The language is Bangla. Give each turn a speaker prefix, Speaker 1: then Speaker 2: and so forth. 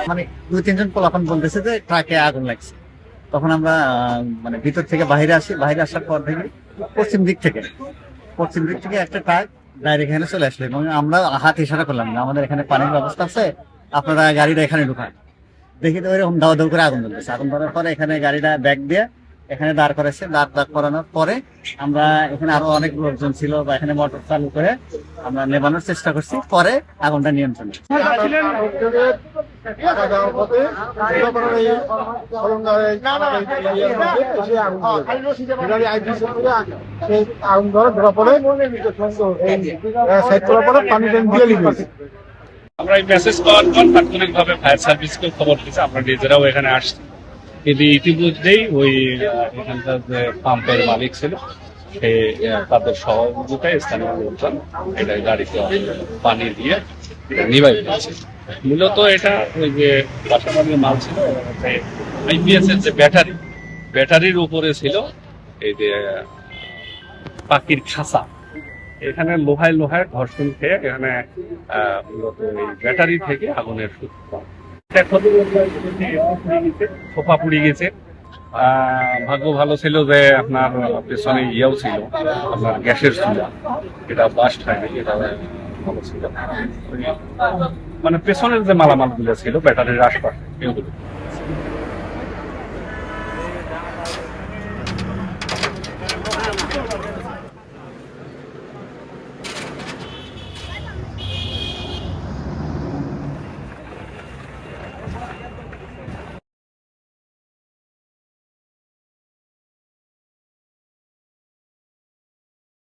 Speaker 1: মানে 2-3 জন পোলাপান বলতেছে যে ট্রাকে আগুন লাগছে। তখন আমরা মানে ভিতর থেকে বাইরে আসি, বাইরে আসার পর থেকে পশ্চিম দিক থেকে একটা ট্রাক ডাইরেক্ট এখানে চলে আসলো এবং আমরা হাত ইশারা করলাম না আমাদের এখানে পানির ব্যবস্থা আছে, আপনারা গাড়িটা এখানে ঢুকান। দেখি তো এরকম দাও দাও করে আগুন ধরতেছে। আগুন ধরার পরে এখানে গাড়িটা ব্যাক দিয়ে এখানে দাঁড় করাইছে। দাঁড় করানোর পরে আমরা এখানে আরো অনেক লোকজন ছিল বা এখানে মোটর চালু করে আমরা নেবানোর চেষ্টা করছি, পরে আগুনটা নিয়ন্ত্রণে।
Speaker 2: আমরা এই মেসেজ পাওয়ার পর তাৎক্ষণিকভাবে ফায়ার সার্ভিসকে খবর দিয়েছি, আমরা নিজেরাও এখানে আসছি। কিন্তু ইতিমধ্যেই ওই এখানকার যে পাম্পের মালিক ছিল সে তাদের সহযোগিতায় স্থানীয় লোকজন এটা গাড়িতে পানি দিয়ে নিভাই ফেলেছে। মূলত এটা ওই যে বাসাবাড়ির মাল ছিল, আইপিএস এর যে ব্যাটারির উপরে ছিল এই যে পাখির খাঁচা। এখানে লোহায় ঘর্ষণ খেয়ে এখানে মূলত এই ব্যাটারি থেকে আগুনের সূত্রপাত। সোফা পুড়ে গেছে। ভাগ্য ভালো ছিল যে আপনার পেছনে ইয়েও ছিল, আপনার গ্যাসের চুলা, এটা বাস্ট হয়নি, এটা ভালো ছিল। মানে পেছনের যে মালামাল গুলো ছিল ব্যাটারির আশপাশে এগুলো